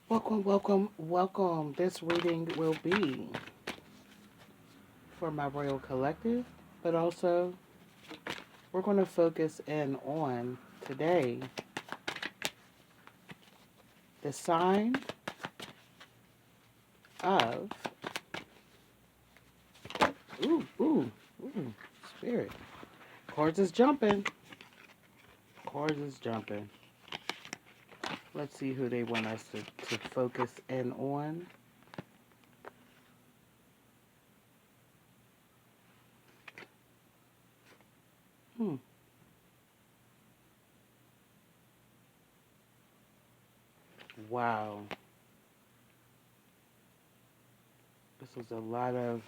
Welcome, welcome, welcome. This reading will be for my Royal Collective, but also we're going to focus in on today the sign of, ooh, spirit. Cards is jumping. Cards is jumping. Let's see who they want us to focus in on. Hmm. Wow. This is a lot of,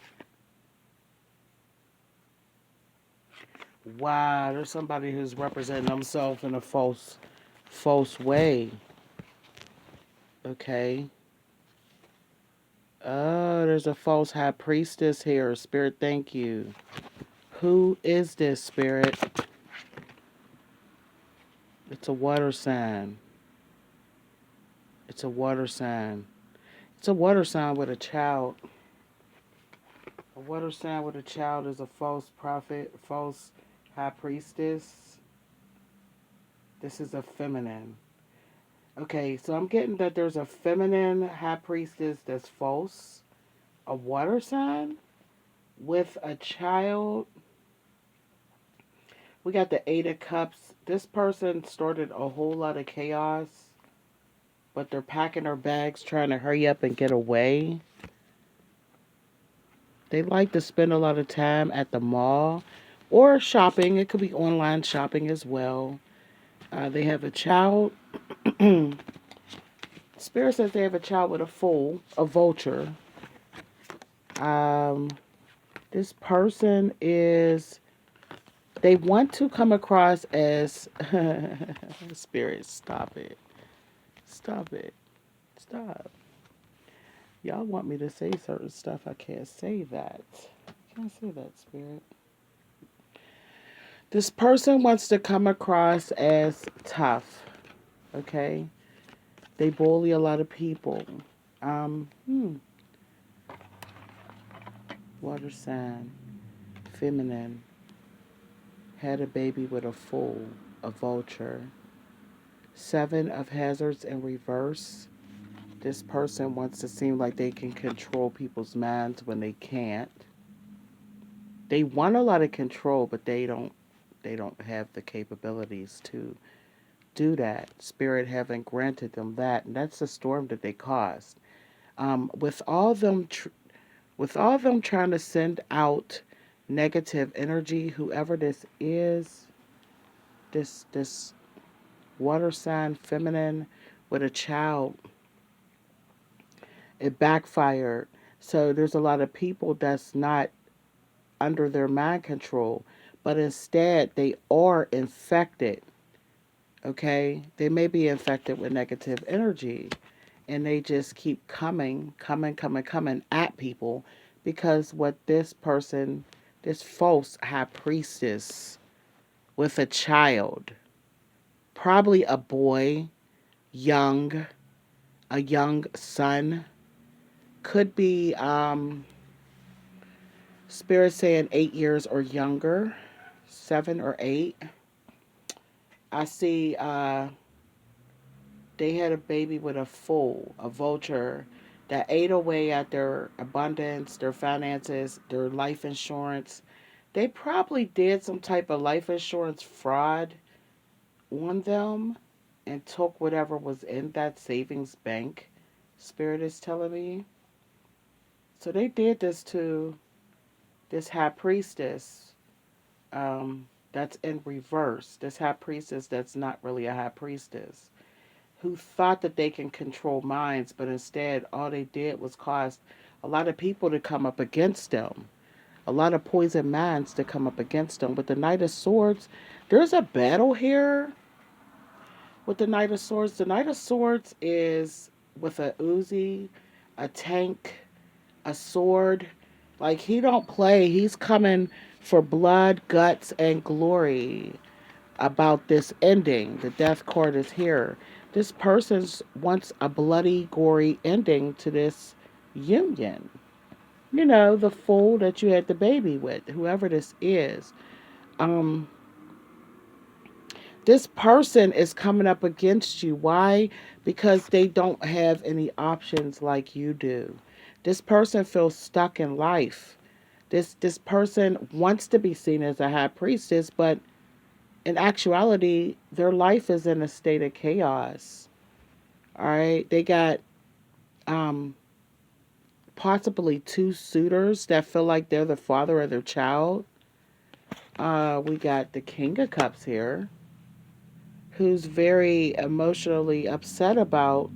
wow, there's somebody who's representing themselves in a false way. Okay. Oh, there's a false high priestess here. Spirit, thank you. Who is this, Spirit? It's a water sign. It's a water sign. It's a water sign with a child. A water sign with a child is a false prophet, false high priestess. This is a feminine. Okay, so I'm getting that there's a feminine high priestess that's false, a water sign with a child. We got the Eight of Cups. This person started a whole lot of chaos, but they're packing their bags, trying to hurry up and get away. They like to spend a lot of time at the mall or shopping. It could be online shopping as well. They have a child. Spirit says they have a child with a fool, a vulture. Um, this person is, they want to come across as, Spirit, stop it. Stop it. Stop. Y'all want me to say certain stuff. I can't say that. I can't say that, Spirit. This person wants to come across as tough. Okay? They bully a lot of people. Um, hmm. Water sign. Feminine. Had a baby with a fool. A vulture. Seven of hazards in reverse. This person wants to seem like they can control people's minds when they can't. They want a lot of control, but they don't have the capabilities to do that. Spirit haven't granted them that, and that's the storm that they caused. With all with all them trying to send out negative energy, whoever this is, this water sign feminine with a child, it backfired. So there's a lot of people that's not under their mind control, but instead they are infected. Okay, they may be infected with negative energy, and they just keep coming at people because what this person, this false high priestess with a child, probably a boy, young, a young son, could be spirit saying 8 years or younger, 7 or 8. I see they had a baby with a fool, a vulture, that ate away at their abundance, their finances, their life insurance. They probably did some type of life insurance fraud on them and took whatever was in that savings bank. Spirit is telling me. So they did this to this high priestess that's in reverse. This high priestess that's not really a high priestess, who thought that they can control minds, but instead all they did was cause a lot of people to come up against them, a lot of poison minds to come up against them. With the Knight of Swords, there's a battle here with the Knight of Swords. The Knight of Swords is with a Uzi, a tank, a sword. Like, he don't play. He's coming for blood, guts, and glory about this ending. The death card is here. this person wants a bloody, gory ending to this union. You know, the fool that you had the baby with, whoever this is. Um, this person is coming up against you. Why? Because they don't have any options like you do. This person feels stuck in life. This person wants to be seen as a high priestess, but in actuality, their life is in a state of chaos. All right, they got um, possibly two suitors that feel like they're the father of their child. We got the King of Cups here, who's very emotionally upset about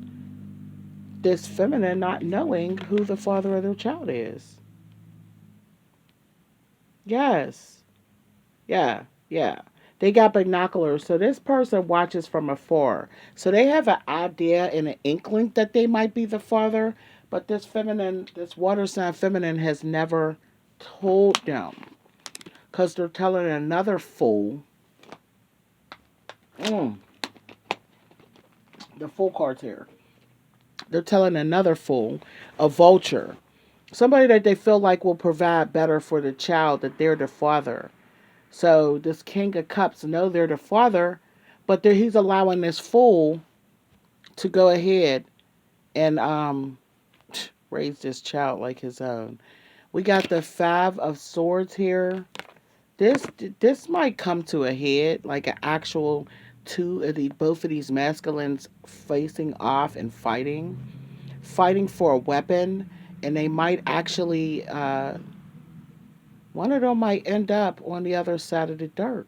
this feminine not knowing who the father of their child is. Yes, yeah, yeah. They got binoculars, so this person watches from afar. So they have an idea and an inkling that they might be the father, but this water sign feminine has never told them because they're telling another fool. Mm, the fool card's here. They're telling another fool, a vulture, somebody that they feel like will provide better for the child, that they're the father. So this King of Cups know they're the father, but he's allowing this fool to go ahead and raise this child like his own. We got the Five of Swords here. This this might come to a head, like an actual two of the both of these masculines facing off and fighting for a weapon, and they might actually one of them might end up on the other side of the dirt.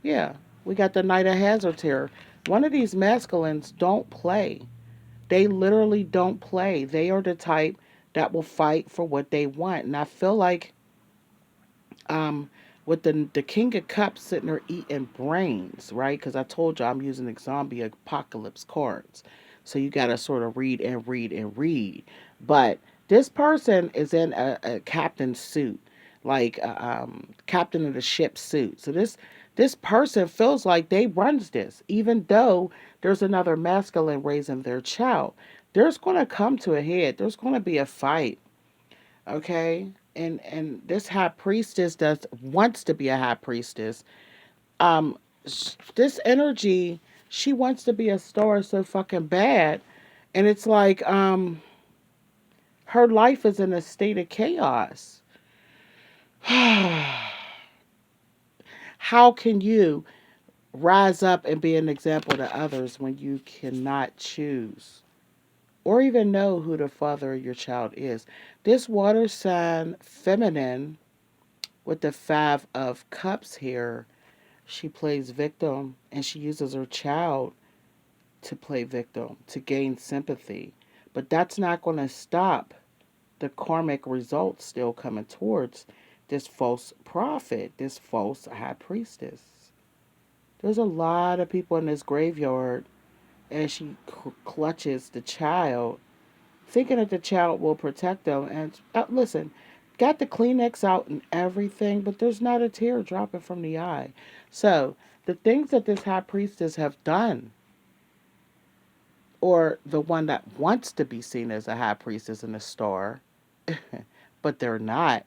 Yeah, we got the Knight of Hazards here. One of these masculines don't play. They literally don't play. They are the type that will fight for what they want. And I feel like um, with the King of Cups sitting there eating brains, right? Because I told you I'm using the zombie apocalypse cards. So you got to sort of read and read and read. But this person is in a captain's suit, like captain of the ship suit. So this person feels like they runs this, even though there's another masculine raising their child. There's going to come to a head. There's going to be a fight, okay? And this high priestess that wants to be a high priestess, um, this energy, she wants to be a star so fucking bad, and it's like her life is in a state of chaos. How can you rise up and be an example to others when you cannot choose or even know who the father of your child is? This water sign feminine with the Five of Cups here, she plays victim and she uses her child to play victim to gain sympathy. But that's not going to stop the karmic results still coming towards this false prophet, this false high priestess. There's a lot of people in this graveyard as she clutches the child, thinking that the child will protect them. And listen, got the Kleenex out and everything, but there's not a tear dropping from the eye. So the things that this high priestess have done, or the one that wants to be seen as a high priestess and a star, but they're not,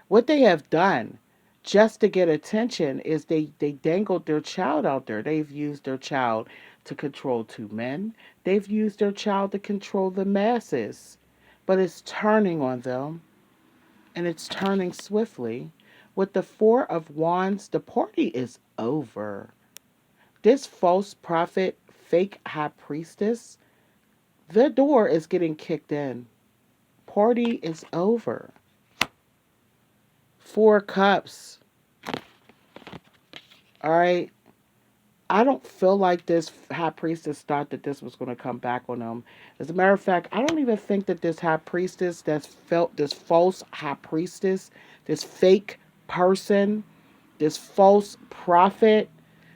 what they have done just to get attention is they dangled their child out there. They've used their child to control two men. They've used their child to control the masses. But it's turning on them, and it's turning swiftly. With the Four of Wands, the party is over. This false prophet, fake high priestess, the door is getting kicked in. Party is over. Four Cups. All right. I don't feel like this high priestess thought that this was going to come back on them. As a matter of fact, I don't even think that this high priestess that's felt this false high priestess, this fake person, this false prophet,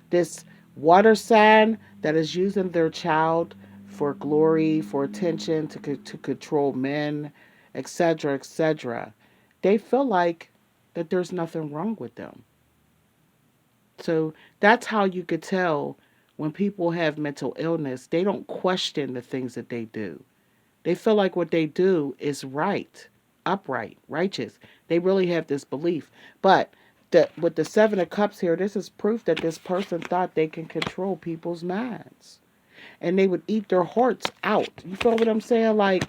this water sign that is using their child for glory, for attention, to control men, etc., etc. They feel like that there's nothing wrong with them. So that's how you could tell when people have mental illness, they don't question the things that they do. They feel like what they do is right, upright, righteous. They really have this belief. But with the Seven of Cups here, this is proof that this person thought they can control people's minds. And they would eat their hearts out. You feel what I'm saying? Like,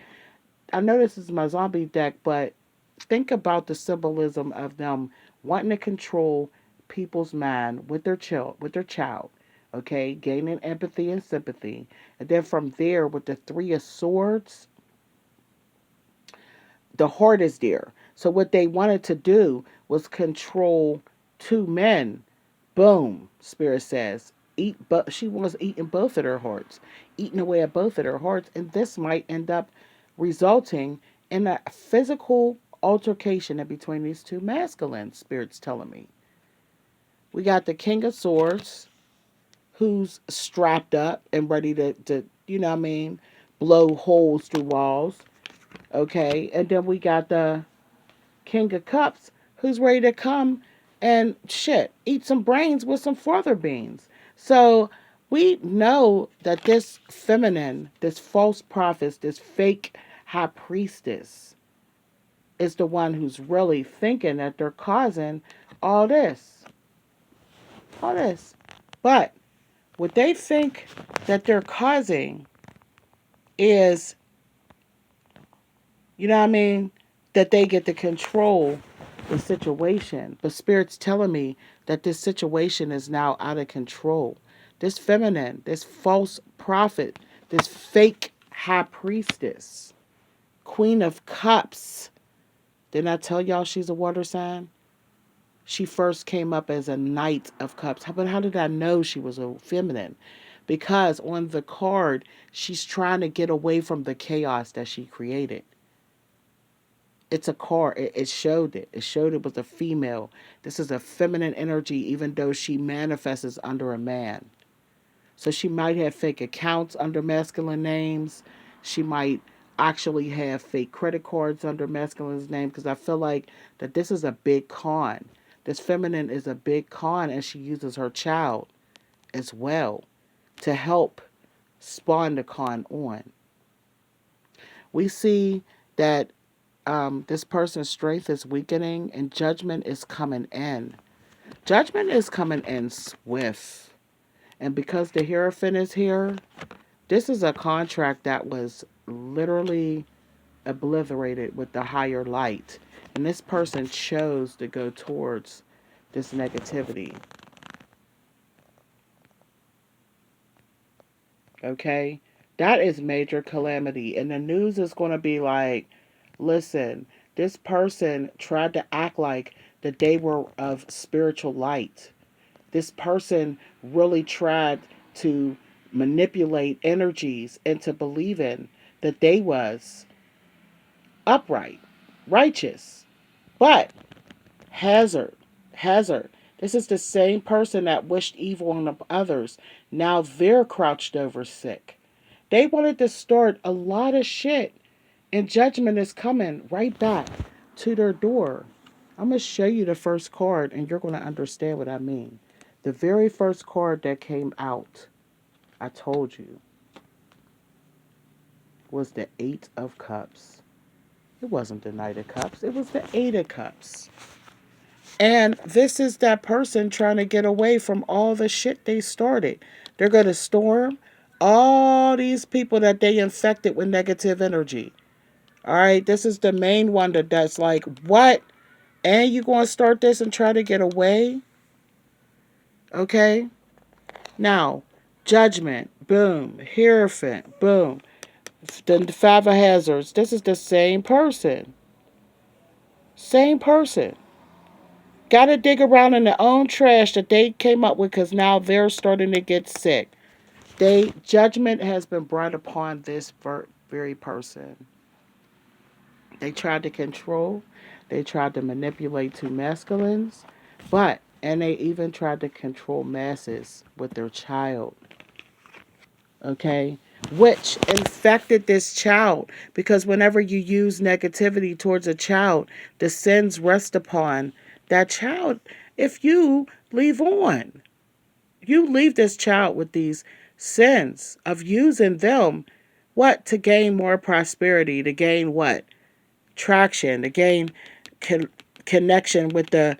I know this is my zombie deck, but think about the symbolism of them wanting to control people's mind with their child, okay, gaining empathy and sympathy, and then from there with the Three of Swords, the heart is there. So what they wanted to do was control two men. Boom, Spirit says. But she was eating both of their hearts, eating away at both of their hearts, and this might end up resulting in a physical altercation in between these two masculine spirits telling me. We got the King of Swords, who's strapped up and ready to you know what I mean, blow holes through walls. Okay. And then we got the King of Cups, who's ready to come and shit, eat some brains with some further beans. So we know that this feminine, this false prophet, this fake high priestess is the one who's really thinking that they're causing all this. All this. But what they think that they're causing is, you know what I mean, that they get to control the situation. But Spirit's telling me that this situation is now out of control. This feminine, this false prophet, this fake high priestess, Queen of Cups. Didn't I tell y'all she's a water sign? She first came up as a Knight of Cups. But how did I know she was a feminine? Because on the card, she's trying to get away from the chaos that she created. It's a card. It showed it. It showed it was a female. This is a feminine energy, even though she manifests under a man. So she might have fake accounts under masculine names. She might actually have fake credit cards under masculine's name, because I feel like that this is a big con. This feminine is a big con, and she uses her child as well to help spawn the con on. We see that this person's strength is weakening and judgment is coming in. Judgment is coming in swift. And because the Hierophant is here, this is a contract that was literally obliterated with the higher light. And this person chose to go towards this negativity. Okay? That is major calamity. And the news is going to be like, listen, this person tried to act like that they were of spiritual light. This person really tried to manipulate energies into believing that they was upright, righteous. But hazard, hazard. This is the same person that wished evil on others. Now they're crouched over sick. They wanted to start a lot of shit, and judgment is coming right back to their door. I'm going to show you the first card, and you're going to understand what I mean. The very first card that came out, I told you, was the Eight of Cups. It wasn't the Knight of Cups, it was the Eight of Cups. And this is that person trying to get away from all the shit they started. They're going to storm all these people that they infected with negative energy. All right, this is the main one that's like, what? And you going to start this and try to get away? Okay? Now, Judgment, boom. Hierophant, boom. The Five of Hazards, this is the same person. Same person. Got to dig around in their own trash that they came up with, because now they're starting to get sick. Judgment has been brought upon this very person. They tried to control. They tried to manipulate two masculines. And they even tried to control masses with their child. Okay? Which infected this child. Because whenever you use negativity towards a child, the sins rest upon that child if you leave on. You leave this child with these sins of using them, what, to gain more prosperity, to gain what, traction, to gain con- connection with the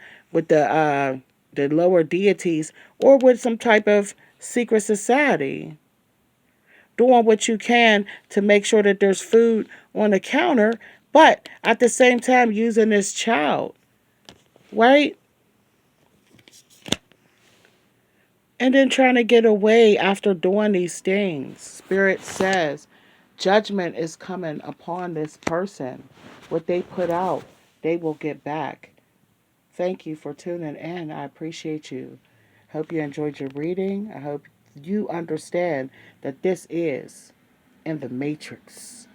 lower deities, or with some type of secret society. Doing what you can to make sure that there's food on the counter, but at the same time using this child, right? And then trying to get away after doing these things. Spirit says judgment is coming upon this person. What they put out, they will get back. Thank you for tuning in. I appreciate you. Hope you enjoyed your reading. I hope you understand that this is in the matrix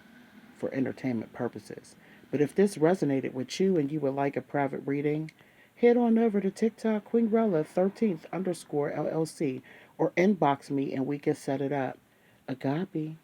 for entertainment purposes. But if this resonated with you and you would like a private reading, head on over to TikTok Queenrella 13th underscore LLC or inbox me and we can set it up. Agape.